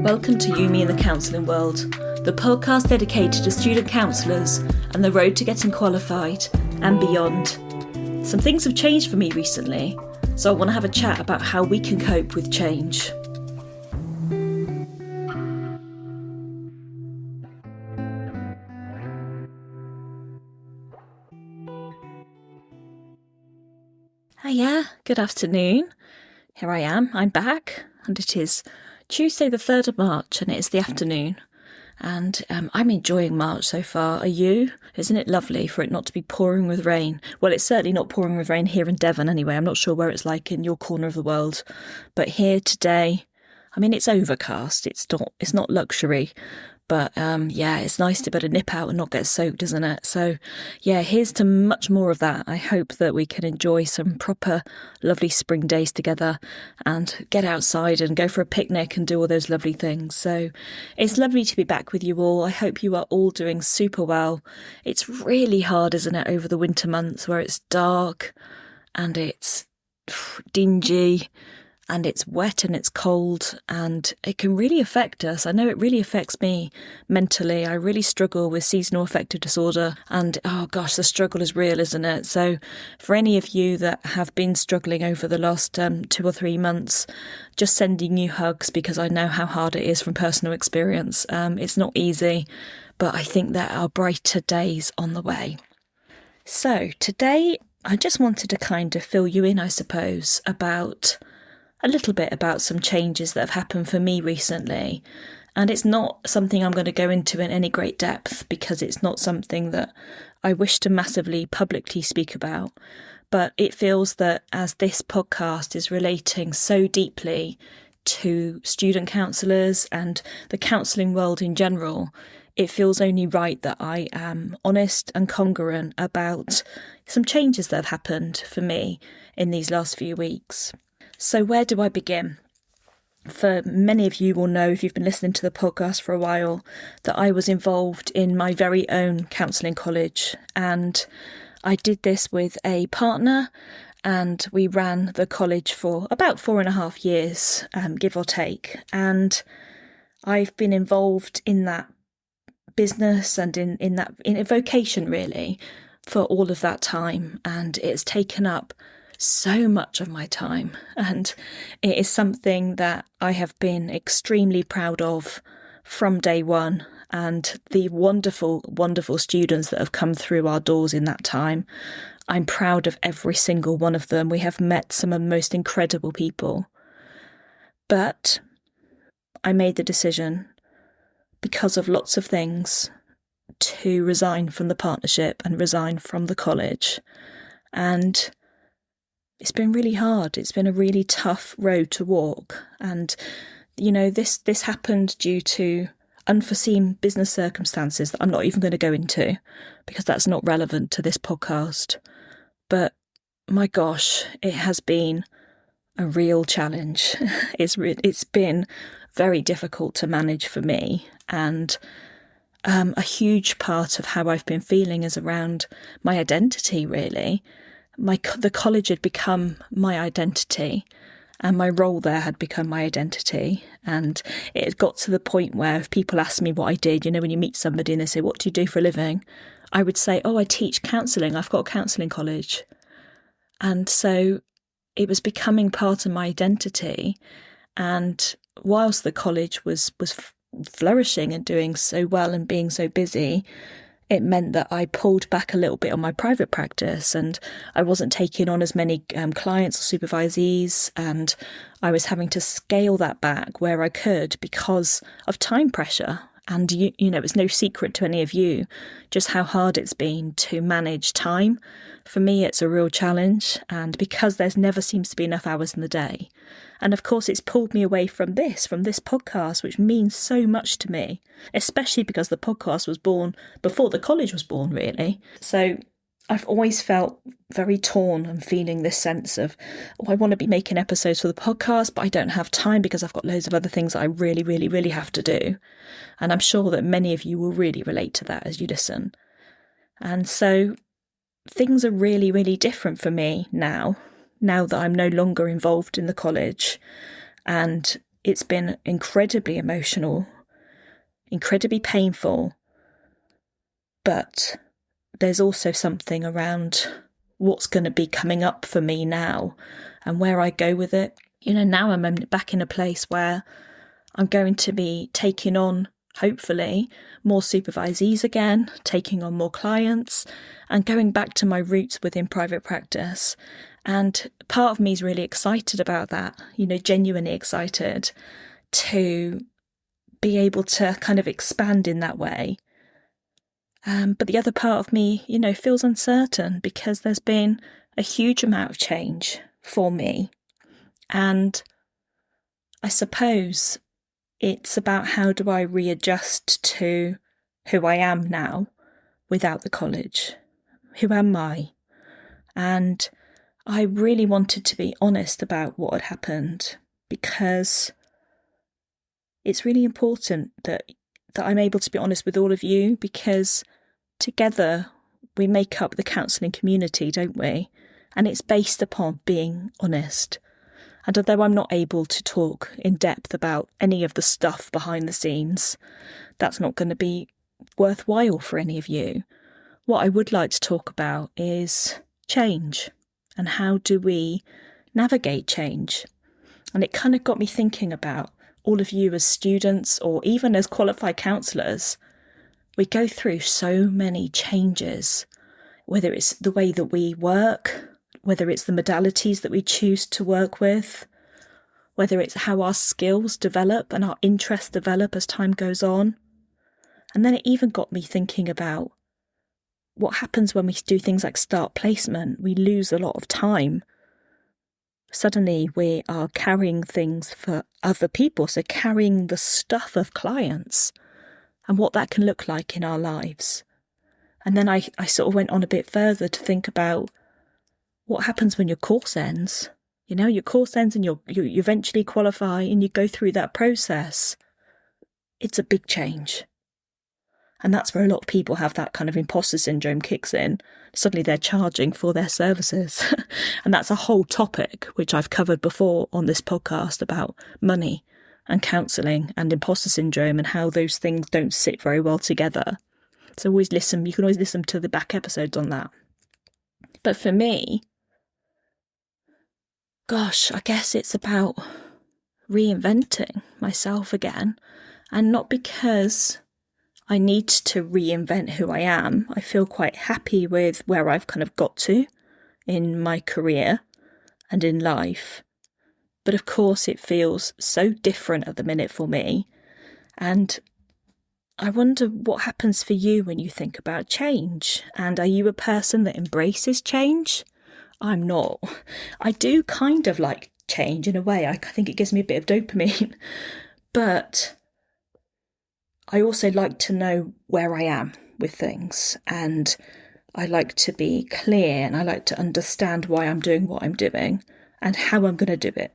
Welcome to You, Me and the Counselling World, the podcast dedicated to student counsellors and the road to getting qualified and beyond. Some things have changed for me recently, so I want to have a chat about how we can cope with change. Hiya, good afternoon. Here I am, I'm back, and it is Tuesday the 3rd of March and it is the afternoon. And I'm enjoying March so far. Are you? Isn't it lovely for it not to be pouring with rain? Well, it's certainly not pouring with rain here in Devon anyway. I'm not sure where it's like in your corner of the world. But here today, I mean, it's overcast. It's not luxury. But it's nice to be able to nip out and not get soaked, isn't it? So yeah, here's to much more of that. I hope that we can enjoy some proper lovely spring days together and get outside and go for a picnic and do all those lovely things. So it's lovely to be back with you all. I hope you are all doing super well. It's really hard, isn't it, over the winter months where it's dark and it's dingy and it's wet and it's cold, and it can really affect us. I know it really affects me mentally. I really struggle with seasonal affective disorder, and oh gosh, the struggle is real, isn't it? So for any of you that have been struggling over the last 2 or 3 months, just sending you hugs, because I know how hard it is from personal experience. It's not easy, but I think there are brighter days on the way. So today I just wanted to kind of fill you in, I suppose, a little bit about some changes that have happened for me recently. And it's not something I'm going to go into in any great depth, because it's not something that I wish to massively publicly speak about. But it feels that as this podcast is relating so deeply to student counsellors and the counselling world in general, it feels only right that I am honest and congruent about some changes that have happened for me in these last few weeks. So where do I begin? For many of you will know, if you've been listening to the podcast for a while, that I was involved in my very own counselling college, and I did this with a partner, and we ran the college for about 4.5 years, give or take. And I've been involved in that business and in a vocation really for all of that time, and it's taken up so much of my time, and it is something that I have been extremely proud of from day one, and the wonderful, wonderful students that have come through our doors in that time. I'm proud of every single one of them. We have met some of the most incredible people. But I made the decision, because of lots of things, to resign from the partnership and resign from the college. And it's been really hard. It's been a really tough road to walk. And, you know, this happened due to unforeseen business circumstances that I'm not even going to go into, because that's not relevant to this podcast. But my gosh, it has been a real challenge. It's been very difficult to manage for me. And a huge part of how I've been feeling is around my identity, really. The college had become my identity, and my role there had become my identity. And it had got to the point where if people asked me what I did, you know, when you meet somebody and they say, "What do you do for a living?" I would say, "Oh, I teach counselling. I've got a counselling college." And so it was becoming part of my identity. And whilst the college was flourishing and doing so well and being so busy, it meant that I pulled back a little bit on my private practice, and I wasn't taking on as many clients or supervisees, and I was having to scale that back where I could because of time pressure. And, you know, it's no secret to any of you just how hard it's been to manage time. For me, it's a real challenge, and because there's never seems to be enough hours in the day. And of course, it's pulled me away from this podcast, which means so much to me, especially because the podcast was born before the college was born, really. So I've always felt very torn and feeling this sense of, I want to be making episodes for the podcast, but I don't have time because I've got loads of other things that I really, really, really have to do. And I'm sure that many of you will really relate to that as you listen. And so things are really, really different for me now that I'm no longer involved in the college. And it's been incredibly emotional, incredibly painful, but there's also something around what's going to be coming up for me now and where I go with it. Now I'm back in a place where I'm going to be taking on, hopefully, more supervisees again, taking on more clients and going back to my roots within private practice. And part of me is really excited about that, genuinely excited to be able to kind of expand in that way. But the other part of me, feels uncertain because there's been a huge amount of change for me. And I suppose it's about how do I readjust to who I am now without the college? Who am I? And I really wanted to be honest about what had happened because it's really important that I'm able to be honest with all of you, because together we make up the counselling community, don't we? And it's based upon being honest. And although I'm not able to talk in depth about any of the stuff behind the scenes, that's not going to be worthwhile for any of you. What I would like to talk about is change and how do we navigate change. And it kind of got me thinking about all of you as students or even as qualified counsellors. We go through so many changes, whether it's the way that we work, whether it's the modalities that we choose to work with, whether it's how our skills develop and our interests develop as time goes on. And then it even got me thinking about what happens when we do things like start placement. We lose a lot of time. Suddenly we are carrying things for other people, so carrying the stuff of clients and what that can look like in our lives. And then I sort of went on a bit further to think about what happens when your course ends. Your course ends and you eventually qualify and you go through that process. It's a big change. And that's where a lot of people have that kind of imposter syndrome kicks in. Suddenly they're charging for their services. And that's a whole topic which I've covered before on this podcast about money and counselling and imposter syndrome and how those things don't sit very well together. So you can always listen to the back episodes on that. But for me, gosh, I guess it's about reinventing myself again. And not because I need to reinvent who I am. I feel quite happy with where I've kind of got to in my career and in life. But of course, it feels so different at the minute for me. And I wonder what happens for you when you think about change. And are you a person that embraces change? I'm not. I do kind of like change in a way. I think it gives me a bit of dopamine. But I also like to know where I am with things, and I like to be clear and I like to understand why I'm doing what I'm doing and how I'm going to do it.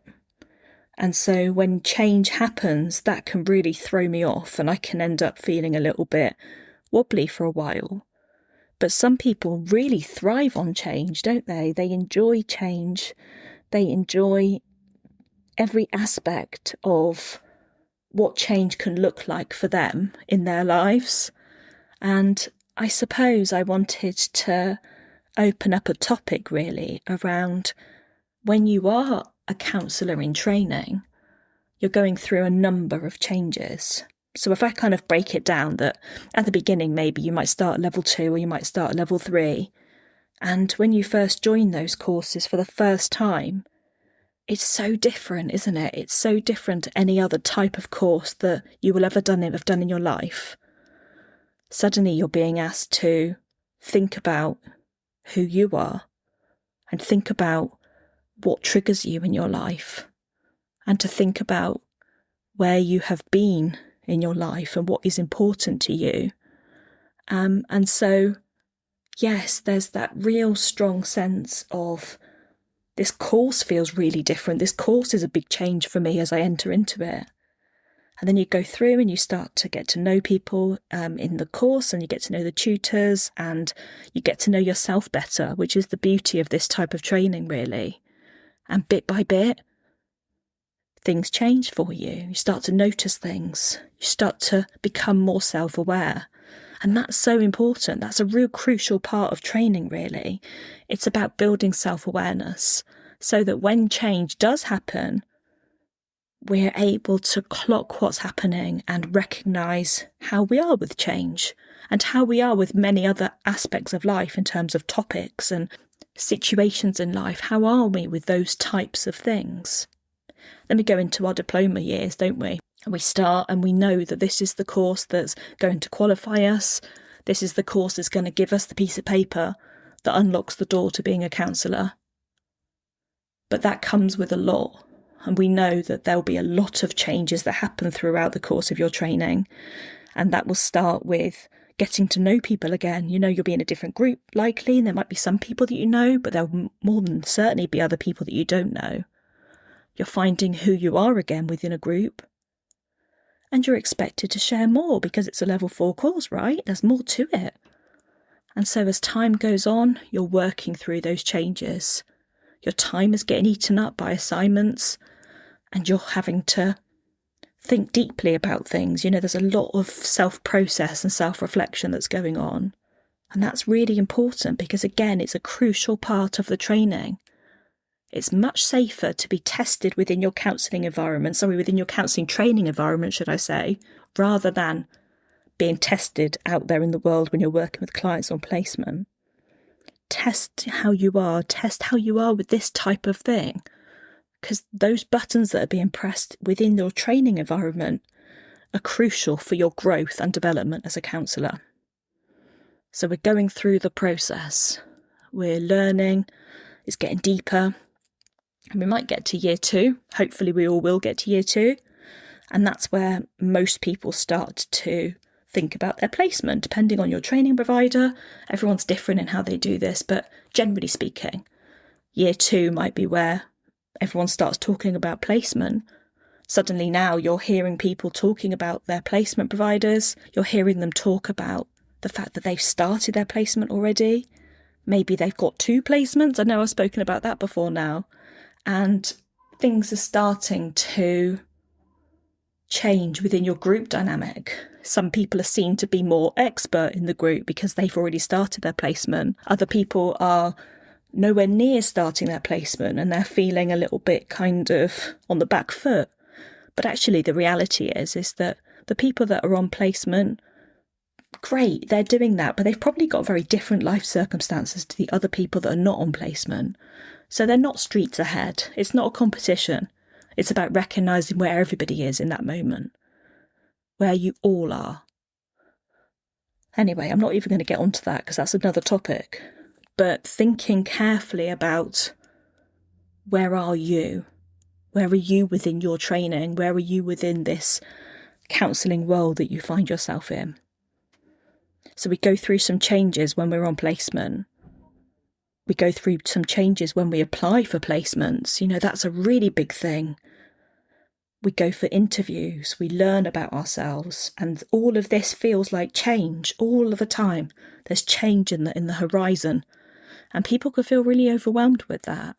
And so when change happens, that can really throw me off and I can end up feeling a little bit wobbly for a while. But some people really thrive on change, don't they? They enjoy change. They enjoy every aspect of what change can look like for them in their lives. And I suppose I wanted to open up a topic really around when you are a counsellor in training, you're going through a number of changes. So if I kind of break it down that at the beginning, maybe you might start at level 2 or you might start at level 3. And when you first join those courses for the first time, it's so different, isn't it? It's so different to any other type of course that you will ever have done in your life. Suddenly you're being asked to think about who you are and think about what triggers you in your life and to think about where you have been in your life and what is important to you. And so, yes, there's that real strong sense of this course feels really different. This course is a big change for me as I enter into it. And then you go through and you start to get to know people in the course, and you get to know the tutors, and you get to know yourself better, which is the beauty of this type of training, really. And bit by bit, things change for you. You start to notice things. You start to become more self-aware. And that's so important. That's a real crucial part of training, really. It's about building self-awareness so that when change does happen, we're able to clock what's happening and recognise how we are with change and how we are with many other aspects of life in terms of topics and situations in life. How are we with those types of things? Then we go into our diploma years, don't we? And we start and we know that this is the course that's going to qualify us. This is the course that's going to give us the piece of paper that unlocks the door to being a counsellor. But that comes with a lot. And we know that there'll be a lot of changes that happen throughout the course of your training. And that will start with getting to know people again. You know, you'll be in a different group, likely, and there might be some people that you know, but there'll more than certainly be other people that you don't know. You're finding who you are again within a group. And you're expected to share more because it's a level 4 course, right? There's more to it. And so as time goes on, you're working through those changes. Your time is getting eaten up by assignments and you're having to think deeply about things. You know, there's a lot of self-process and self-reflection that's going on. And that's really important because, again, it's a crucial part of the training. It's much safer to be tested within your counselling training environment, should I say, rather than being tested out there in the world when you're working with clients on placement. Test how you are with this type of thing, because those buttons that are being pressed within your training environment are crucial for your growth and development as a counsellor. So we're going through the process. We're learning, it's getting deeper, and we might get to year 2. Hopefully we all will get to year 2. And that's where most people start to think about their placement, depending on your training provider. Everyone's different in how they do this, but generally speaking, year 2 might be where everyone starts talking about placement. Suddenly now you're hearing people talking about their placement providers. You're hearing them talk about the fact that they've started their placement already. Maybe they've got 2 placements. I know I've spoken about that before now. And things are starting to change within your group dynamic. Some people are seen to be more expert in the group because they've already started their placement. Other people are nowhere near starting their placement and they're feeling a little bit kind of on the back foot. But actually the reality is that the people that are on placement, great, they're doing that, but they've probably got very different life circumstances to the other people that are not on placement. So they're not streets ahead. It's not a competition. It's about recognising where everybody is in that moment, where you all are. Anyway, I'm not even going to get onto that because that's another topic. But thinking carefully about where are you? Where are you within your training? Where are you within this counselling role that you find yourself in? So we go through some changes when we're on placement. We go through some changes when we apply for placements. You know, that's a really big thing. We go for interviews. We learn about ourselves. And all of this feels like change all of the time. There's change in the horizon. And people could feel really overwhelmed with that.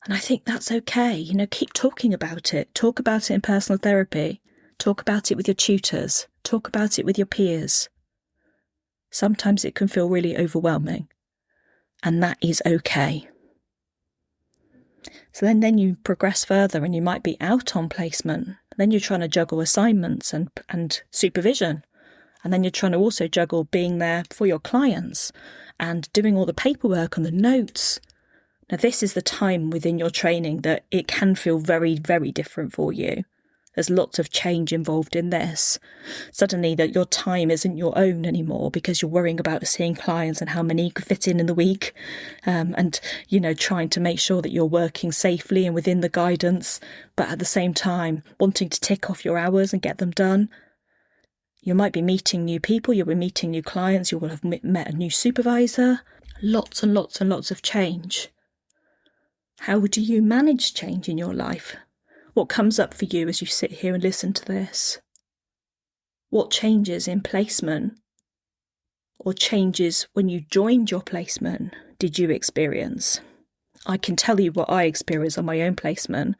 And I think that's okay. You know, keep talking about it. Talk about it in personal therapy. Talk about it with your tutors. Talk about it with your peers. Sometimes it can feel really overwhelming. And that is okay. So then you progress further and you might be out on placement. Then you're trying to juggle assignments and supervision. And then you're trying to also juggle being there for your clients and doing all the paperwork and the notes. Now, this is the time within your training that it can feel very, very different for you. There's lots of change involved in this. Suddenly that your time isn't your own anymore because you're worrying about seeing clients and how many you could fit in the week. And, you know, trying to make sure that you're working safely and within the guidance, but at the same time wanting to tick off your hours and get them done. You might be meeting new people, you'll be meeting new clients, you will have met a new supervisor. Lots and lots and lots of change. How do you manage change in your life? What comes up for you as you sit here and listen to this? What changes in placement or changes when you joined your placement did you experience? I can tell you what I experienced on my own placement.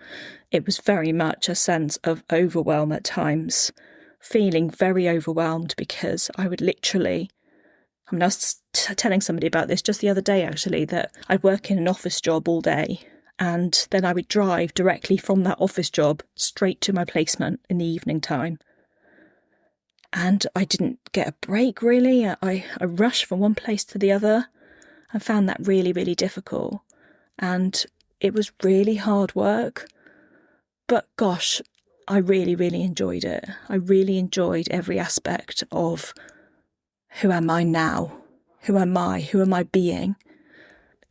It was very much a sense of overwhelm at times, feeling very overwhelmed because I would literally, I was telling somebody about this just the other day actually, that I'd work in an office job all day and then I would drive directly from that office job straight to my placement in the evening time. And I didn't get a break really. I rushed from one place to the other and found that really, really difficult. And it was really hard work. But gosh, I really, really enjoyed it. I really enjoyed every aspect of who am I now? Who am I? Who am I being?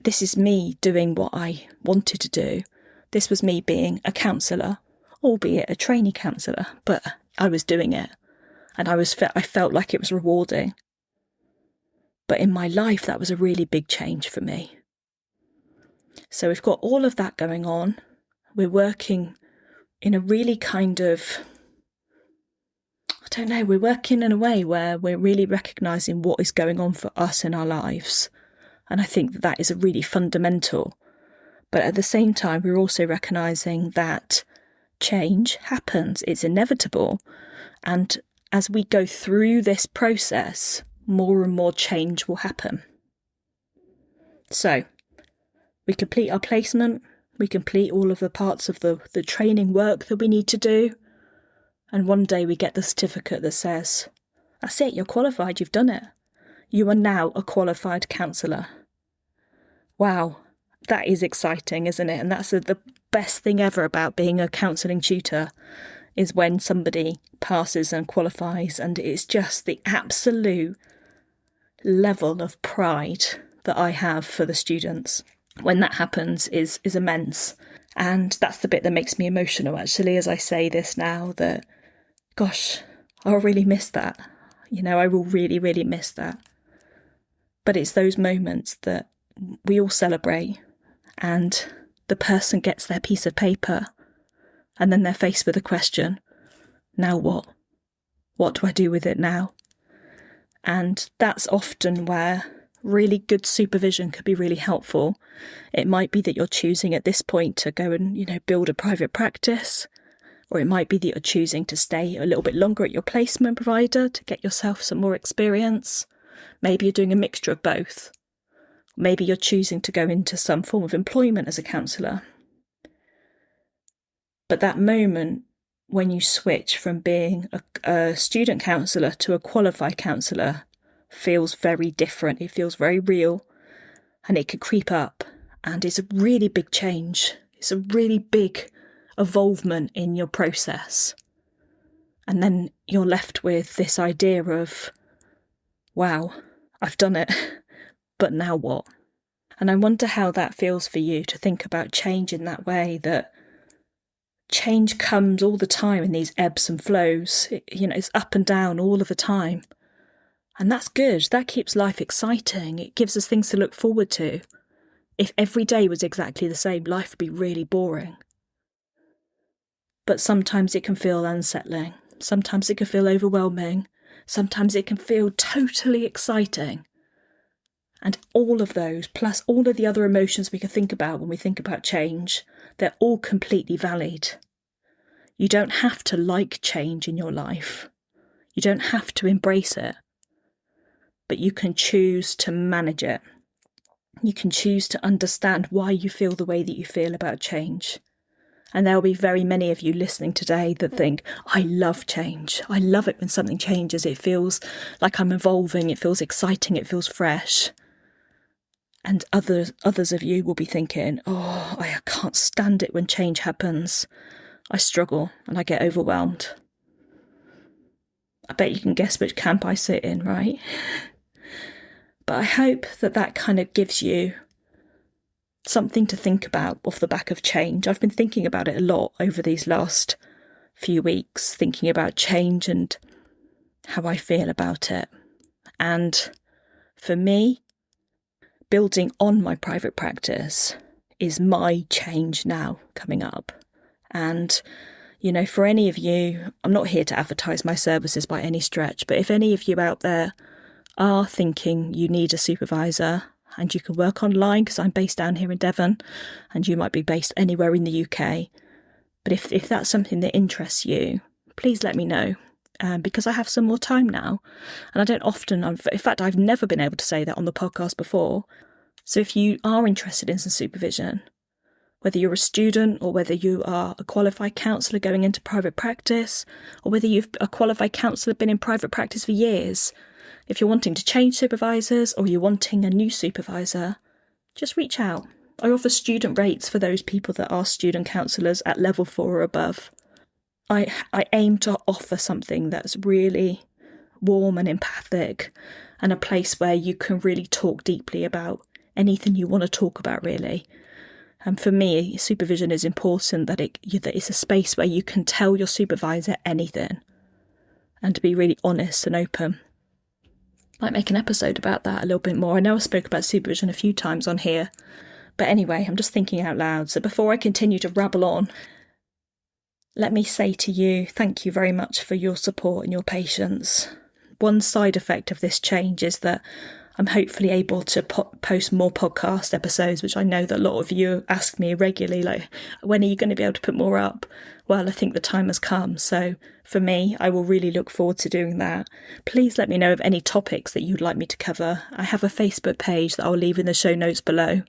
This is me doing what I wanted to do. This was me being a counsellor, albeit a trainee counsellor, but I was doing it. And I felt like it was rewarding. But in my life, that was a really big change for me. So we've got all of that going on. We're working in a really kind of, we're working in a way where we're really recognising what is going on for us in our lives. And I think that is a really fundamental. But at the same time, we're also recognising that change happens. It's inevitable. And as we go through this process, more and more change will happen. So, we complete our placement, we complete all of the parts of the training work that we need to do, and one day we get the certificate that says, that's it, you're qualified, you've done it. You are now a qualified counsellor. Wow, that is exciting, isn't it? And that's the best thing ever about being a counselling tutor, is when somebody passes and qualifies, and it's just the absolute level of pride that I have for the students when that happens is immense. And that's the bit that makes me emotional, actually, as I say this now, that, gosh, I'll really miss that. I will really, really miss that. But it's those moments that we all celebrate, and the person gets their piece of paper, and then they're faced with a question, now what? What do I do with it now? And that's often where really good supervision could be really helpful. It might be that you're choosing at this point to go and, build a private practice, or it might be that you're choosing to stay a little bit longer at your placement provider to get yourself some more experience. Maybe you're doing a mixture of both. Maybe you're choosing to go into some form of employment as a counsellor. But that moment when you switch from being a student counsellor to a qualified counsellor feels very different. It feels very real, and it can creep up, and it's a really big change. It's a really big evolvement in your process. And then you're left with this idea of, wow, I've done it, but now what? And I wonder how that feels for you, to think about change in that way, that change comes all the time in these ebbs and flows. It's up and down all of the time. And that's good. That keeps life exciting. It gives us things to look forward to. If every day was exactly the same, life would be really boring. But sometimes it can feel unsettling. Sometimes it can feel overwhelming. Sometimes it can feel totally exciting. And all of those, plus all of the other emotions we can think about when we think about change, they're all completely valid. You don't have to like change in your life. You don't have to embrace it. But you can choose to manage it. You can choose to understand why you feel the way that you feel about change. And there will be very many of you listening today that think, I love change. I love it when something changes. It feels like I'm evolving. It feels exciting. It feels fresh. And others of you will be thinking, oh, I can't stand it when change happens. I struggle and I get overwhelmed. I bet you can guess which camp I sit in, right? But I hope that kind of gives you something to think about off the back of change. I've been thinking about it a lot over these last few weeks, thinking about change and how I feel about it. And for me, building on my private practice is my change now coming up. And, for any of you, I'm not here to advertise my services by any stretch, but if any of you out there are thinking you need a supervisor, and you can work online because I'm based down here in Devon and you might be based anywhere in the UK. But if that's something that interests you, please let me know. Because I have some more time now, and I don't often, in fact, I've never been able to say that on the podcast before. So if you are interested in some supervision, whether you're a student or whether you are a qualified counsellor going into private practice, or whether you've a qualified counsellor been in private practice for years, if you're wanting to change supervisors or you're wanting a new supervisor, just reach out. I offer student rates for those people that are student counsellors at level 4 or above. I aim to offer something that's really warm and empathic and a place where you can really talk deeply about anything you want to talk about, really. And for me, supervision is important, that it's a space where you can tell your supervisor anything and to be really honest and open. I might make an episode about that a little bit more. I know I spoke about supervision a few times on here. But anyway, I'm just thinking out loud. So before I continue to rabble on, let me say to you, thank you very much for your support and your patience. One side effect of this change is that I'm hopefully able to post more podcast episodes, which I know that a lot of you ask me regularly, like, when are you going to be able to put more up? Well, I think the time has come. So for me, I will really look forward to doing that. Please let me know of any topics that you'd like me to cover. I have a Facebook page that I'll leave in the show notes below.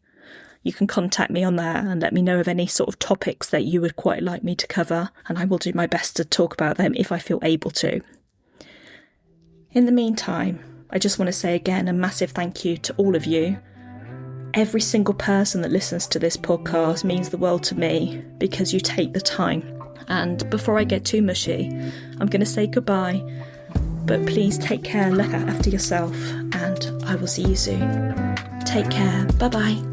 You can contact me on there and let me know of any sort of topics that you would quite like me to cover, and I will do my best to talk about them if I feel able to. In the meantime, I just want to say again a massive thank you to all of you. Every single person that listens to this podcast means the world to me because you take the time. And before I get too mushy, I'm going to say goodbye, but please take care, look after yourself, and I will see you soon. Take care, bye-bye.